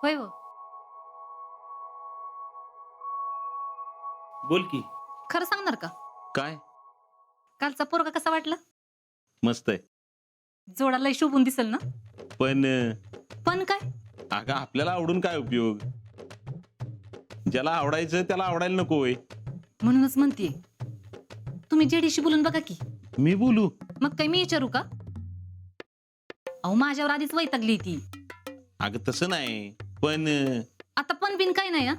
होय हो. बोल की. खरं सांगणार का? काय? कालचा पोरगा कसा वाटला? मस्त आहे. जोडा लय शोभून दिसेल ना? पण पण काय? अगं आपल्याला आवडून काय उपयोग? ज्याला आवडायचं त्याला आवडायला नको होय. म्हणूनच म्हणतेय. तुम्ही जेडीशी बोलून बघा की. मी बोलू? मग काय मी विचारू का? अहो माझ्यावर आधीच वैतागली ती. अगं तसं नाही. पण आता पण बिन काय नाही हा.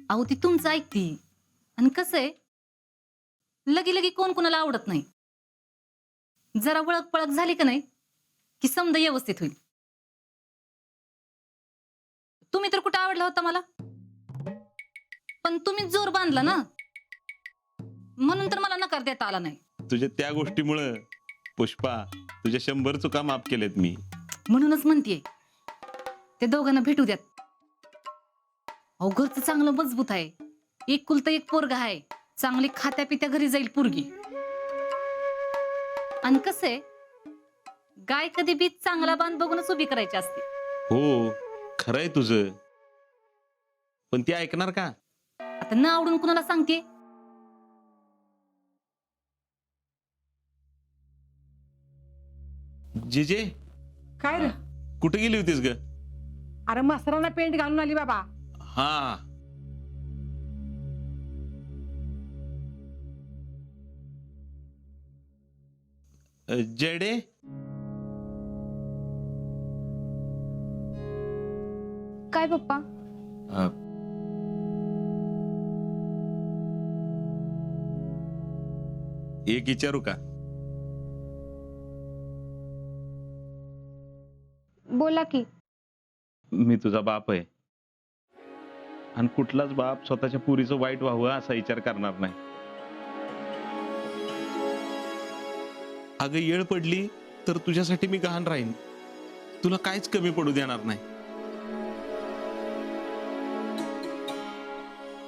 अहो ती तुमचं ऐकती. आणि कसं आहे? लगी लगी कोण कोणाला आवडत नाही. जरा वळख पळख झाली का नाही की समजा व्यवस्थित होईल. तुम्ही तर कुठं आवडला होता मला, पण तुम्ही जोर बांधला ना, म्हणून तर मला नकार देता आला नाही. तुझ्या त्या गोष्टीमुळं पुष्पा तुझ्या 100 चुका माफ केल्यात मी. म्हणूनच म्हणतेय ते दोघांना भेटू द्यात. अहो घरचं चांगलं मजबूत आहे. एकुलता एक पोरगा आहे. चांगली खात्या पित्या घरी जाईल पोरगी. आणि कसं आहे, गाय कधी बी चांगला बांध बघूनच उभी करायची असते. हो खरंय तुझं. पण ती ऐकणार का? आता न आवडून कुणाला सांगते? जेजे काय रे? कुठे गेली होतीस ग? अरे मसरांना पेंट घालून आली बाबा. हा जेडे काय पप्पा? अ, एक विचारू का? बोला की. मी तुझा बाप आहे आणि कुठलाच बाप स्वतःच्या पुरीचं वाईट व्हावं असा विचार करणार नाही. अगं येळ पडली तर तुझ्यासाठी मी गहाण राहीन. तुला काहीच कमी पडू देणार नाही.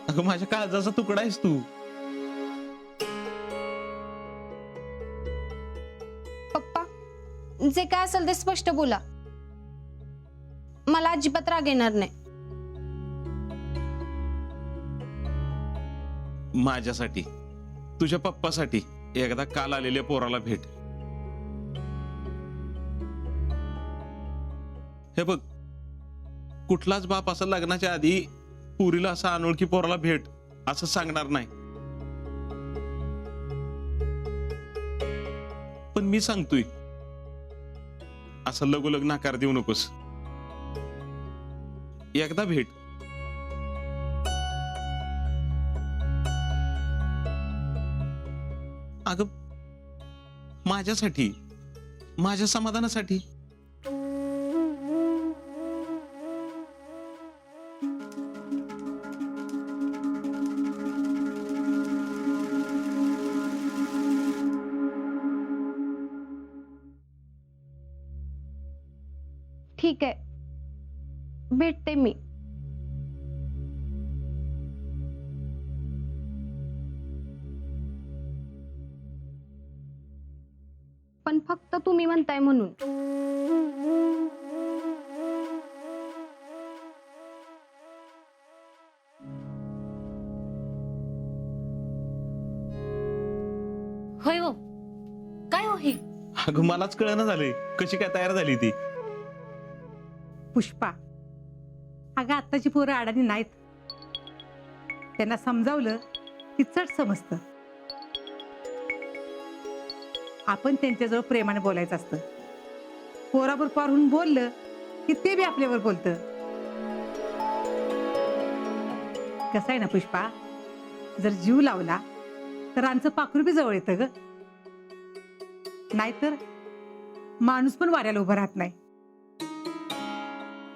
अगं माझ्या काळजाचा तुकडा आहेस तू. पप्पा, जे काय असेल ते स्पष्ट बोला. मला अजिबात राग येणार नाही. माझ्यासाठी, तुझ्या पप्पासाठी एकदा काल आलेल्या पोराला भेट. हे बघ, कुठलाच बाप असं लग्नाच्या आधी पुरीला असा अनोळखी पोराला भेट असं सांगणार नाही. पण मी सांगतोय, असं लगोलग नाकार देऊ नकोस. एकदा भेट. अगं माझ्यासाठी, माझ्या समाधानासाठी. ठीक आहे, भेटते मी. पण फक्त तुम्ही म्हणताय म्हणून. होय हो. काय हो हे? अगं मलाच कळना झालंय कशी काय तयार झाली ती. पुष्पा, अगं आत्ताची पोरं अडाणी नाहीत. त्यांना समजावलं की चट समजतं. आपण त्यांच्याजवळ प्रेमाने बोलायचं असतं. पोराबर पारून बोललं की ते बी आपल्यावर बोलतं. कसं आहे ना पुष्पा, जर जीव लावला तर आमचं पाखरू बी जवळ येतं ग. नाहीतर माणूस पण वाऱ्याला उभं राहत नाही.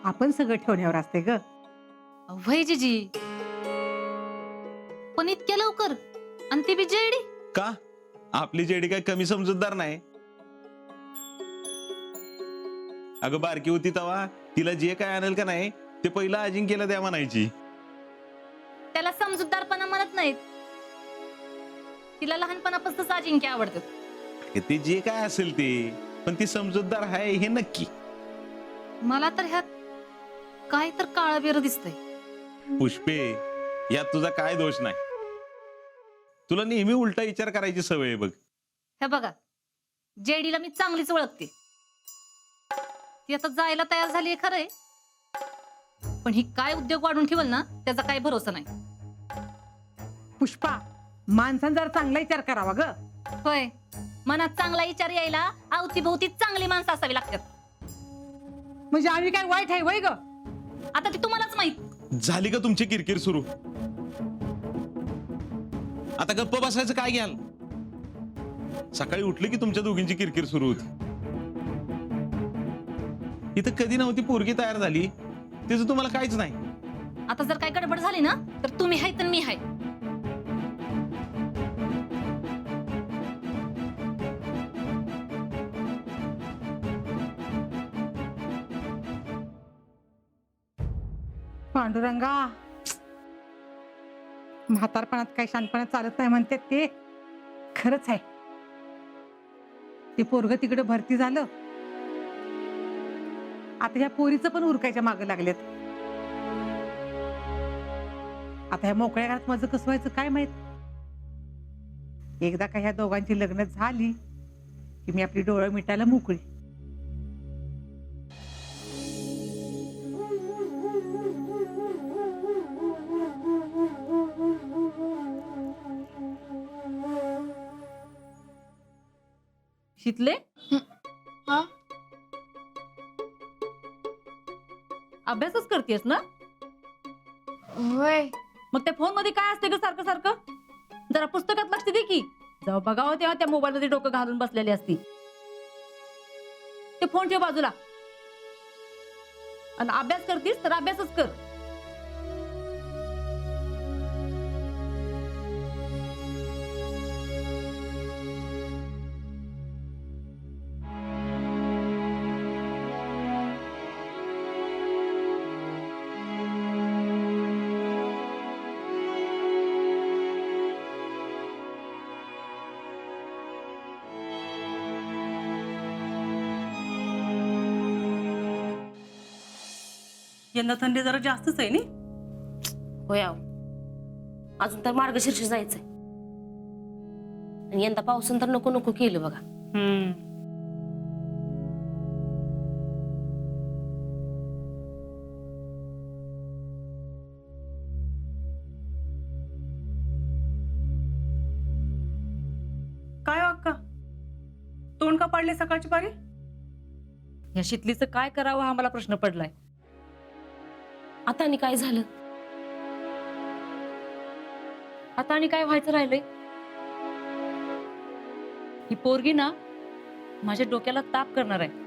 आपण सगळं ठेवण्यावर असते ग. वय जीजी, पण इतक्या लवकर? आणि ती बी जेडी? का आपली जेडी काय कमी समजूतदार नाही? अगं बारकी होती तवा तिला जे काय आणेल का नाही ते पहिलं अजिंक्यला द्या म्हणायची. त्याला समजूतदारपणा म्हणत नाहीत. तिला लहानपणापासूनच अजिंक्य आवडतं. ते जे काय असेल ते, पण ती समजूतदार आहे हे नक्की. मला तर ह्यात काय तर काळा बेर दिसतंय. पुष्पे, यात तुझा काय दोष नाही. तुला नेहमी उलटा विचार करायची सवय आहे बघ. हे बघा, जेडीला मी चांगलीच ओळखते. ती आता जायला तयार झालीये खरंय, पण ही काय उद्योग वाढून ठेवल ना त्याचा काही भरोसा नाही. पुष्पा, माणसानं जरा चांगला विचार करावा ग. होय, मनात चांगला विचार यायला अवतीभोवती चांगली माणसं असावी लागतात. म्हणजे आम्ही काय वाईट आहे वय ग? आता ती तुम्हालाच माहित. झाली का तुमची किरकिर सुरू? आता गप्प बसायचं काय घ्याल? सकाळी उठली की तुमच्या दोघींची किरकिर सुरू होती. इथं कधी नव्हती पोरगी तयार झाली, तिचं तुम्हाला काहीच नाही. आता जर काय गडबड झाली ना तर तुम्ही हाय तर मी हाय. पांडुरंगा, म्हातारपणात काही शानपणात चालत नाही म्हणतात ते खरंच आहे. ते पोरग तिकडे भरती झालं, आता ह्या पोरीचं पण उरकायच्या मागं लागलेत. आता ह्या मोकळ्या घरात माझं कसं व्हायचं काय माहित. एकदा का ह्या दोघांची लग्न झाली की मी आपली डोळं मिटायला मोकळी. शितले, हा? अभ्यासच करतेस ना? होय. मग त्या फोन मध्ये काय असते ग सारखं सारखं? जरा पुस्तकात लक्ष दे की. जेव्हा बघावं तेव्हा त्या मोबाईल मध्ये डोकं घालून बसलेली असती. ते फोन ठेव बाजूला आणि अभ्यास करतीस तर अभ्यासच कर. यंदा थंडी जरा जास्तच आहे नी. होय अहो. अजून तर मार्गशीर्ष जायचंय आणि यंदा पावसानं तर नको नको केलं बघा. काय हो अक्का, तोंड का पाडले सकाळची पारी? या शितलीचं काय करावं हा मला प्रश्न पडलाय. आता आणि काय झालं? आता आणि काय व्हायचं राहिलंय? ही पोरगी ना माझ्या डोक्याला ताप करणार आहे.